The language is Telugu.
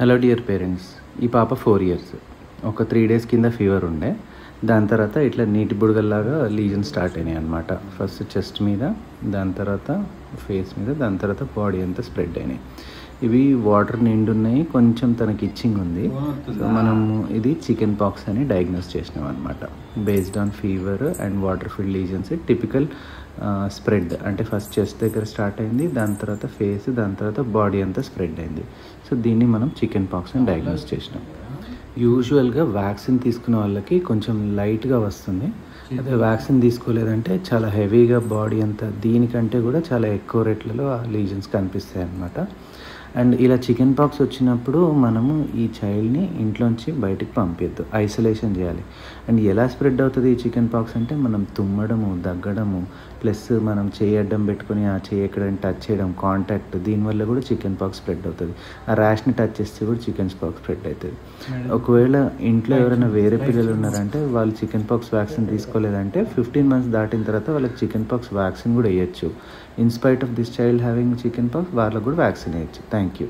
హలో డియర్ పేరెంట్స్, ఈ పాప 4 ఇయర్స్. ఒక 3 డేస్ కింద ఫీవర్ ఉండే. దాని తర్వాత ఇట్లా నీటి బుడగల్లాగా లీజన్ స్టార్ట్ అయినాయి అనమాట. ఫస్ట్ చెస్ట్ మీద, దాని తర్వాత ఫేస్ మీద, దాని తర్వాత బాడీ అంతా స్ప్రెడ్ అయినాయి. ఇవి వాటర్ నిండున్నాయి, కొంచెం తనకి ఇచ్చింగ్ ఉంది. సో మనము ఇది చికెన్ పాక్స్ అని డయాగ్నోస్ చేసినాం అనమాట. Based on fever and water filled lesions. Typical spread అంటే ఫస్ట్ చెస్ట్ దగ్గర స్టార్ట్ అయింది, దాని తర్వాత ఫేస్, దాని తర్వాత బాడీ అంతా స్ప్రెడ్ అయింది. సో దీన్ని మనం చికెన్ పాక్స్ అని డయాగ్నోస్ చేసినాం. యూజువల్గా వ్యాక్సిన్ తీసుకున్న వాళ్ళకి కొంచెం లైట్గా వస్తుంది. అదే వ్యాక్సిన్ తీసుకోలేదంటే చాలా హెవీగా బాడీ అంతా, దీనికంటే కూడా చాలా ఎక్కువ రేట్లలో ఆ లీజన్స్ కనిపిస్తాయి అన్నమాట. అండ్ ఇలా చికెన్ పాక్స్ వచ్చినప్పుడు మనము ఈ చైల్డ్ని ఇంట్లోంచి బయటికి పంపించద్దు, ఐసోలేషన్ చేయాలి. అండ్ ఎలా స్ప్రెడ్ అవుతుంది ఈ చికెన్ పాక్స్ అంటే మనం తుమ్మడము, దగ్గడము, ప్లస్ మనం చేయి అడ్డం పెట్టుకొని ఆ చేయి ఎక్కడైనా టచ్ చేయడం, కాంటాక్ట్, దీనివల్ల కూడా చికెన్ పాక్స్ స్ప్రెడ్ అవుతుంది. ఆ ర్యాష్ని టచ్ చేస్తే కూడా చికెన్ పాక్స్ స్ప్రెడ్ అవుతుంది. ఒకవేళ ఇంట్లో ఎవరైనా వేరే పిల్లలు ఉన్నారంటే వాళ్ళు చికెన్ పాక్స్ వ్యాక్సిన్ తీసుకోలేదంటే 15 months దాటిన తర్వాత వాళ్ళకి చికెన్ పాక్స్ వ్యాక్సిన్ కూడా వేయచ్చు. In spite of this child having chicken pox వాళ్ళకు కూడా వ్యాక్సిన్ వేయచ్చు. Thank you.